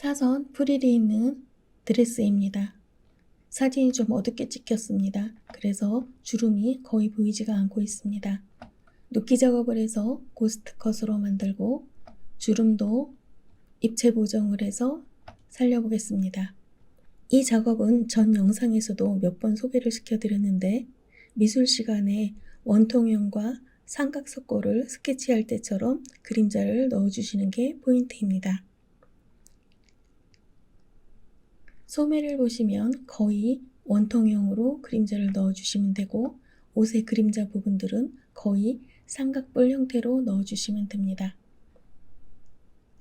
사선 프릴이 있는 드레스입니다. 사진이 좀 어둡게 찍혔습니다. 그래서 주름이 거의 보이지가 않고 있습니다. 눕기 작업을 해서 고스트 컷으로 만들고 주름도 입체 보정을 해서 살려보겠습니다. 이 작업은 전 영상에서도 몇 번 소개를 시켜드렸는데 미술 시간에 원통형과 삼각석고를 스케치할 때처럼 그림자를 넣어주시는 게 포인트입니다. 소매를 보시면 거의 원통형으로 그림자를 넣어주시면 되고 옷의 그림자 부분들은 거의 삼각뿔 형태로 넣어주시면 됩니다.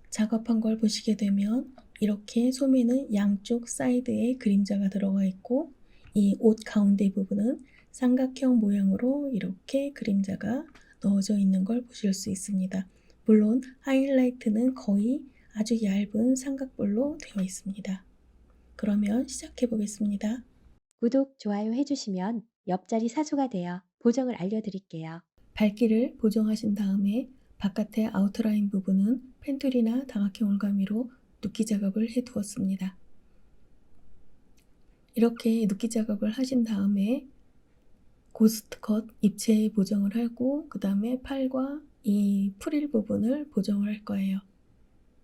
작업한 걸 보시게 되면 이렇게 소매는 양쪽 사이드에 그림자가 들어가 있고 이 옷 가운데 부분은 삼각형 모양으로 이렇게 그림자가 넣어져 있는 걸 보실 수 있습니다. 물론 하이라이트는 거의 아주 얇은 삼각뿔로 되어 있습니다. 그러면 시작해 보겠습니다. 구독, 좋아요 해주시면 옆자리 사수가 되어 보정을 알려드릴게요. 밝기를 보정하신 다음에 바깥의 아우터라인 부분은 펜툴이나 다각형 올가미로 눕기 작업을 해 두었습니다. 이렇게 눕기 작업을 하신 다음에 고스트 컷 입체 보정을 하고 그 다음에 팔과 이 프릴 부분을 보정을 할 거예요.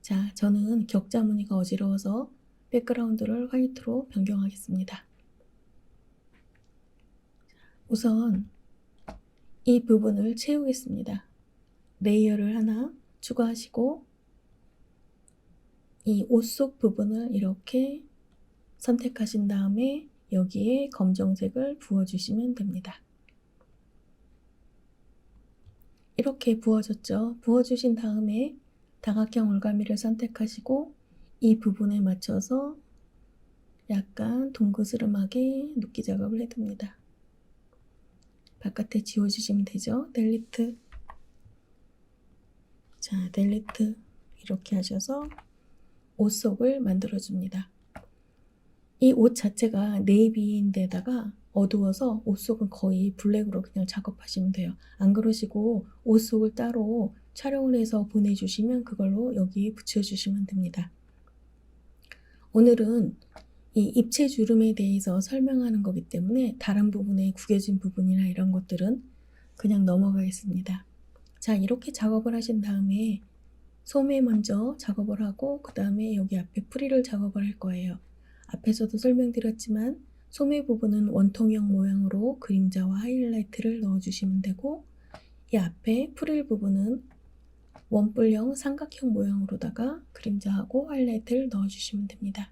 자, 저는 격자 무늬가 어지러워서 백그라운드를 화이트로 변경하겠습니다. 우선 이 부분을 채우겠습니다. 레이어를 하나 추가하시고 이 옷 속 부분을 이렇게 선택하신 다음에 여기에 검정색을 부어주시면 됩니다. 이렇게 부어졌죠. 부어주신 다음에 다각형 올가미를 선택하시고 이 부분에 맞춰서 약간 동그스름하게 눕기 작업을 해둡니다. 바깥에 지워주시면 되죠. 델리트. 자, 델리트 이렇게 하셔서 옷 속을 만들어줍니다. 이 옷 자체가 네이비인데다가 어두워서 옷 속은 거의 블랙으로 그냥 작업하시면 돼요. 안 그러시고 옷 속을 따로 촬영을 해서 보내주시면 그걸로 여기 붙여주시면 됩니다. 오늘은 이 입체 주름에 대해서 설명하는 거기 때문에 다른 부분에 구겨진 부분이나 이런 것들은 그냥 넘어가겠습니다. 자, 이렇게 작업을 하신 다음에 소매 먼저 작업을 하고 그 다음에 여기 앞에 프릴을 작업을 할 거예요. 앞에서도 설명드렸지만 소매 부분은 원통형 모양으로 그림자와 하이라이트를 넣어주시면 되고 이 앞에 프릴 부분은 원뿔형 삼각형 모양으로다가 그림자하고 하이라이트를 넣어주시면 됩니다.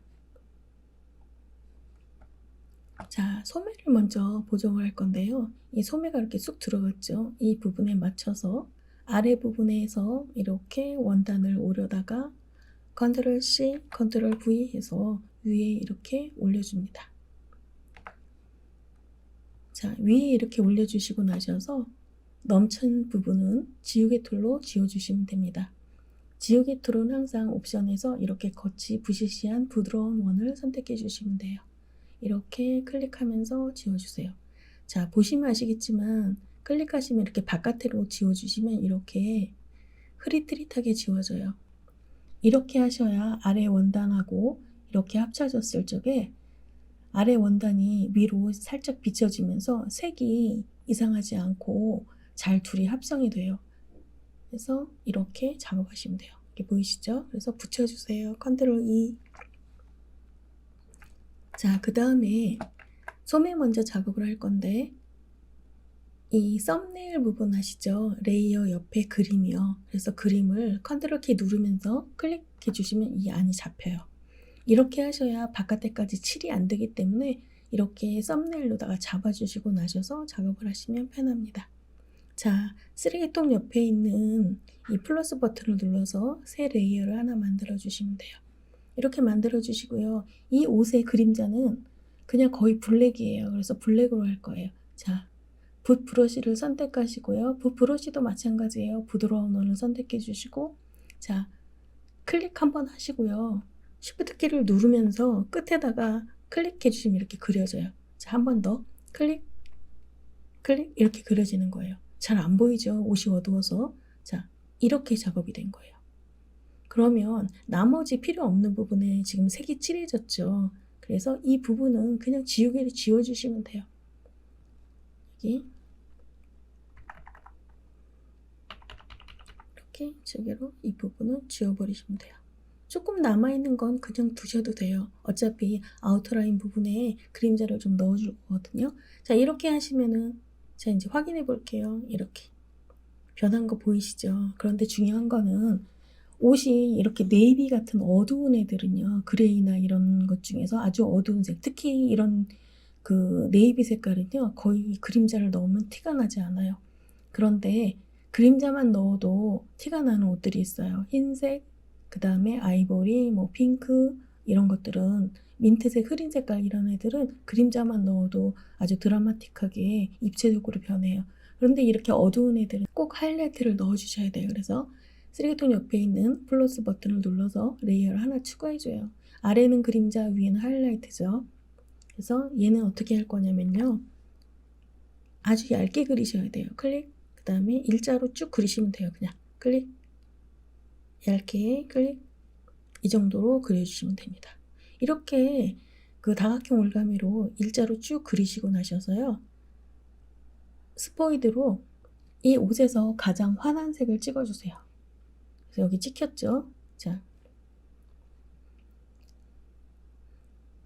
자, 소매를 먼저 보정을 할 건데요. 이 소매가 이렇게 쑥 들어갔죠. 이 부분에 맞춰서 아래 부분에서 이렇게 원단을 오려다가 컨트롤 C, 컨트롤 V 해서 위에 이렇게 올려줍니다. 자, 위에 이렇게 올려주시고 나셔서 넘친 부분은 지우개 툴로 지워주시면 됩니다. 지우개 툴은 항상 옵션에서 이렇게 겉이 부시시한 부드러운 원을 선택해 주시면 돼요. 이렇게 클릭하면서 지워주세요. 자, 보시면 아시겠지만 클릭하시면 이렇게 바깥으로 지워주시면 이렇게 흐릿흐릿하게 지워져요. 이렇게 하셔야 아래 원단하고 이렇게 합쳐졌을 적에 아래 원단이 위로 살짝 비춰지면서 색이 이상하지 않고 잘 둘이 합성이 돼요. 그래서 이렇게 작업하시면 돼요. 이렇게 보이시죠? 그래서 붙여주세요. 컨트롤 E. 자, 그 다음에 소매 먼저 작업을 할 건데 이 썸네일 부분 아시죠? 레이어 옆에 그림이요. 그래서 그림을 컨트롤 키 누르면서 클릭해 주시면 이 안이 잡혀요. 이렇게 하셔야 바깥에까지 칠이 안 되기 때문에 이렇게 썸네일로다가 잡아주시고 나셔서 작업을 하시면 편합니다. 자, 쓰레기통 옆에 있는 이 플러스 버튼을 눌러서 새 레이어를 하나 만들어 주시면 돼요. 이렇게 만들어 주시고요. 이 옷의 그림자는 그냥 거의 블랙이에요. 그래서 블랙으로 할 거예요. 자, 붓 브러쉬를 선택하시고요. 붓 브러쉬도 마찬가지예요. 부드러운 원을 선택해 주시고 자, 클릭 한번 하시고요. 쉬프트 키를 누르면서 끝에다가 클릭해 주시면 이렇게 그려져요. 자, 한 번 더 클릭, 클릭 이렇게 그려지는 거예요. 잘 안 보이죠? 옷이 어두워서. 자, 이렇게 작업이 된 거예요. 그러면 나머지 필요 없는 부분에 지금 색이 칠해졌죠. 그래서 이 부분은 그냥 지우개를 지워주시면 돼요. 여기 이렇게 지우개로 이 부분을 지워버리시면 돼요. 조금 남아있는 건 그냥 두셔도 돼요. 어차피 아우터라인 부분에 그림자를 좀 넣어줄 거거든요. 자, 이렇게 하시면은, 자, 이제 확인해 볼게요. 이렇게. 변한 거 보이시죠? 그런데 중요한 거는 옷이 이렇게 네이비 같은 어두운 애들은요, 그레이나 이런 것 중에서 아주 어두운 색, 특히 이런 그 네이비 색깔은요, 거의 그림자를 넣으면 티가 나지 않아요. 그런데 그림자만 넣어도 티가 나는 옷들이 있어요. 흰색, 그 다음에 아이보리, 뭐 핑크 이런 것들은 민트색, 흐린 색깔 이런 애들은 그림자만 넣어도 아주 드라마틱하게 입체적으로 변해요. 그런데 이렇게 어두운 애들은 꼭 하이라이트를 넣어주셔야 돼요. 그래서 쓰레기통 옆에 있는 플러스 버튼을 눌러서 레이어를 하나 추가해줘요. 아래는 그림자, 위에는 하이라이트죠. 그래서 얘는 어떻게 할 거냐면요. 아주 얇게 그리셔야 돼요. 클릭, 그 다음에 일자로 쭉 그리시면 돼요. 그냥 클릭, 얇게 클릭, 이 정도로 그려주시면 됩니다. 이렇게 그 다각형 올가미로 일자로 쭉 그리시고 나셔서요. 스포이드로 이 옷에서 가장 환한 색을 찍어주세요. 그래서 여기 찍혔죠? 자,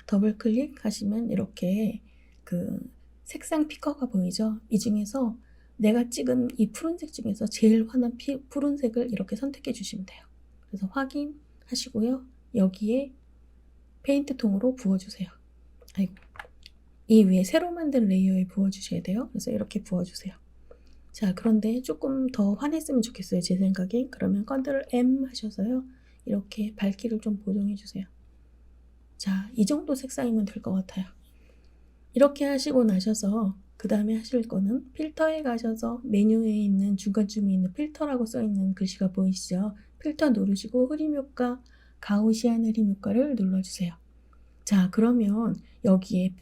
더블 클릭하시면 이렇게 그 색상 피커가 보이죠? 이 중에서 내가 찍은 이 푸른색 중에서 제일 환한 푸른색을 이렇게 선택해 주시면 돼요. 그래서 확인하시고요. 여기에 페인트 통으로 부어주세요. 아이고, 이 위에 새로 만든 레이어에 부어주셔야 돼요. 그래서 이렇게 부어주세요. 자, 그런데 조금 더 환했으면 좋겠어요. 제 생각에. 그러면 컨트롤 M 하셔서요. 이렇게 밝기를 좀 보정해 주세요. 자, 이 정도 색상이면 될 것 같아요. 이렇게 하시고 나셔서 그 다음에 하실 거는 필터에 가셔서 메뉴에 있는 중간쯤에 있는 필터라고 써있는 글씨가 보이시죠? 필터 누르시고 흐림 효과, 가우시안 흐림 효과를 눌러주세요. 자, 그러면 여기에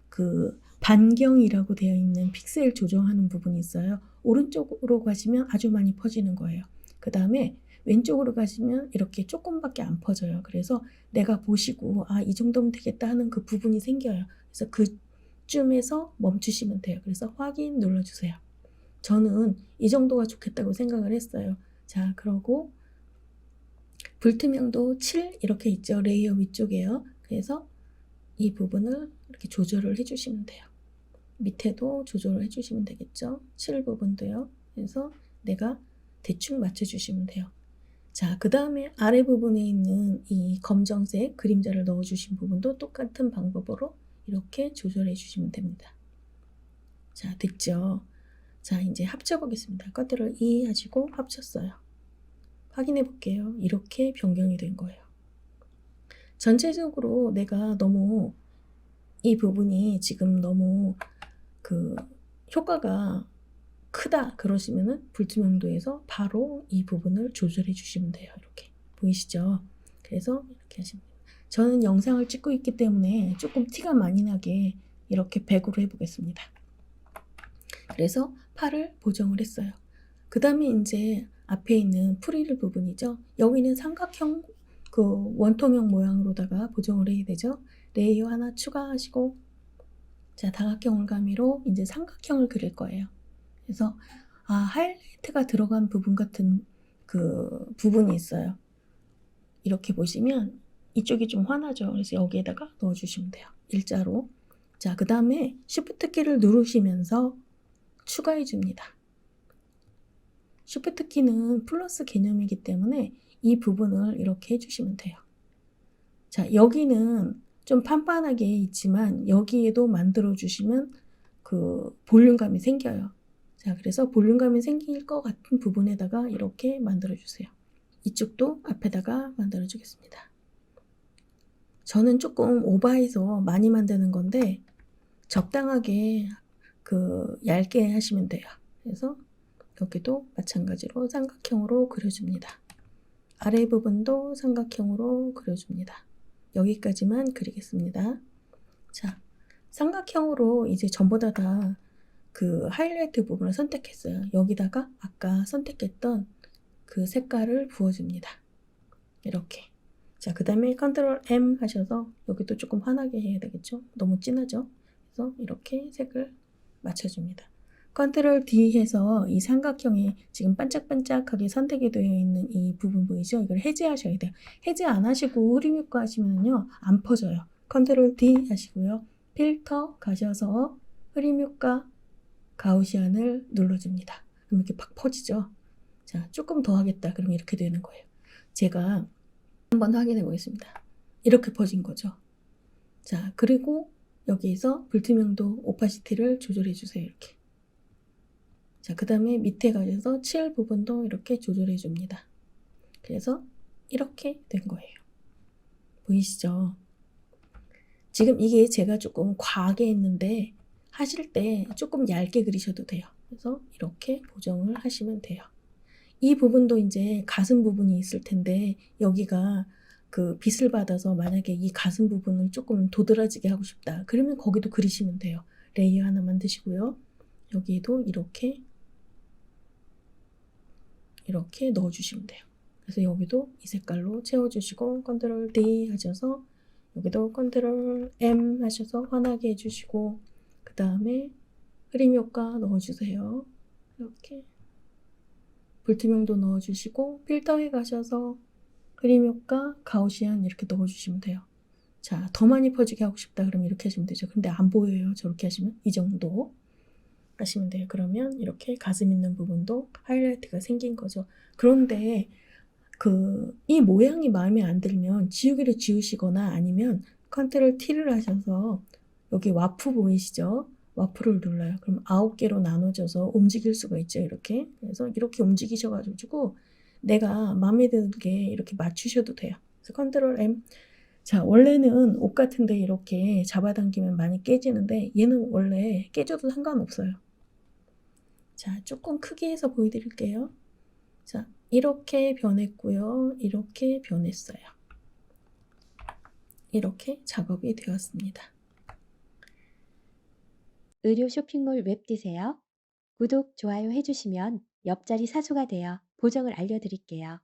그 반경이라고 되어 있는 픽셀 조정하는 부분이 있어요. 오른쪽으로 가시면 아주 많이 퍼지는 거예요. 그 다음에 왼쪽으로 가시면 이렇게 조금밖에 안 퍼져요. 그래서 내가 보시고 아, 이 정도면 되겠다 하는 그 부분이 생겨요. 그래서 그쯤에서 멈추시면 돼요. 그래서 확인 눌러주세요. 저는 이 정도가 좋겠다고 생각을 했어요. 자, 그러고 불투명도 7 이렇게 있죠. 레이어 위쪽에요. 그래서 이 부분을 이렇게 조절을 해주시면 돼요. 밑에도 조절을 해주시면 되겠죠. 7 부분도요. 그래서 내가 대충 맞춰주시면 돼요. 자, 그 다음에 아래 부분에 있는 이 검정색 그림자를 넣어주신 부분도 똑같은 방법으로 이렇게 조절해 주시면 됩니다. 자, 됐죠? 자, 이제 합쳐보겠습니다. 컨트롤 E 하시고 합쳤어요. 확인해 볼게요. 이렇게 변경이 된 거예요. 전체적으로 내가 너무 이 부분이 지금 너무 그 효과가 크다 그러시면은 불투명도에서 바로 이 부분을 조절해 주시면 돼요. 이렇게 보이시죠? 그래서 이렇게 하시면 돼요. 저는 영상을 찍고 있기 때문에 조금 티가 많이 나게 이렇게 100으로 해보겠습니다. 그래서 팔을 보정을 했어요. 그 다음에 이제 앞에 있는 프릴 부분이죠. 여기는 삼각형 그 원통형 모양으로다가 보정을 해야 되죠. 레이어 하나 추가하시고 자, 다각형 올가미로 이제 삼각형을 그릴 거예요. 그래서 아, 하이라이트가 들어간 부분 같은 그 부분이 있어요. 이렇게 보시면 이쪽이 좀 환하죠. 그래서 여기에다가 넣어주시면 돼요. 일자로. 자, 그 다음에 Shift 키를 누르시면서 추가해 줍니다. Shift 키는 플러스 개념이기 때문에 이 부분을 이렇게 해주시면 돼요. 자, 여기는 좀 판판하게 있지만 여기에도 만들어 주시면 그 볼륨감이 생겨요. 자, 그래서 볼륨감이 생길 것 같은 부분에다가 이렇게 만들어 주세요. 이쪽도 앞에다가 만들어 주겠습니다. 저는 조금 오버해서 많이 만드는 건데 적당하게 그 얇게 하시면 돼요. 그래서 여기도 마찬가지로 삼각형으로 그려줍니다. 아래 부분도 삼각형으로 그려줍니다. 여기까지만 그리겠습니다. 자, 삼각형으로 이제 전부 다 그 하이라이트 부분을 선택했어요. 여기다가 아까 선택했던 그 색깔을 부어줍니다. 이렇게. 자, 그 다음에 컨트롤 M 하셔서 여기도 조금 환하게 해야 되겠죠? 너무 진하죠? 그래서 이렇게 색을 맞춰줍니다. 컨트롤 D 해서 이 삼각형이 지금 반짝반짝하게 선택이 되어 있는 이 부분 보이죠? 이걸 해제하셔야 돼요. 해제 안 하시고 흐림 효과 하시면요, 안 퍼져요. 컨트롤 D 하시고요. 필터 가셔서 흐림 효과 가우시안을 눌러줍니다. 그럼 이렇게 팍 퍼지죠? 자, 조금 더 하겠다. 그럼 이렇게 되는 거예요. 제가 한번 확인해 보겠습니다. 이렇게 퍼진 거죠. 자, 그리고 여기서 불투명도 오파시티를 조절해 주세요. 이렇게. 자, 그 다음에 밑에 가셔서 칠 부분도 이렇게 조절해 줍니다. 그래서 이렇게 된 거예요. 보이시죠? 지금 이게 제가 조금 과하게 했는데 하실 때 조금 얇게 그리셔도 돼요. 그래서 이렇게 보정을 하시면 돼요. 이 부분도 이제 가슴 부분이 있을 텐데 여기가 그 빛을 받아서 만약에 이 가슴 부분을 조금 도드라지게 하고 싶다. 그러면 거기도 그리시면 돼요. 레이어 하나 만드시고요. 여기도 이렇게 넣어주시면 돼요. 그래서 여기도 이 색깔로 채워주시고 컨트롤 D 하셔서 여기도 컨트롤 M 하셔서 환하게 해주시고 그 다음에 흐림 효과 넣어주세요. 이렇게 불투명도 넣어주시고 필터에 가셔서 흐림 효과 가우시안 이렇게 넣어주시면 돼요. 자, 더 많이 퍼지게 하고 싶다 그러면 이렇게 하시면 되죠. 근데 안 보여요. 저렇게 하시면 이 정도 하시면 돼요. 그러면 이렇게 가슴 있는 부분도 하이라이트가 생긴 거죠. 그런데 이 모양이 마음에 안 들면 지우개를 지우시거나 아니면 컨트롤 T를 하셔서 여기 와프 보이시죠? 와프를 눌러요. 그럼 9개로 나눠져서 움직일 수가 있죠. 이렇게. 그래서 이렇게 움직이셔가지고 내가 마음에 들게 이렇게 맞추셔도 돼요. 그래서 컨트롤 M. 자, 원래는 옷 같은데 이렇게 잡아당기면 많이 깨지는데 얘는 원래 깨져도 상관없어요. 자, 조금 크게 해서 보여드릴게요. 자, 이렇게 변했고요. 이렇게 변했어요. 이렇게 작업이 되었습니다. 의료 쇼핑몰 웹디세요. 구독, 좋아요 해주시면 옆자리 사수가 되어 보정을 알려드릴게요.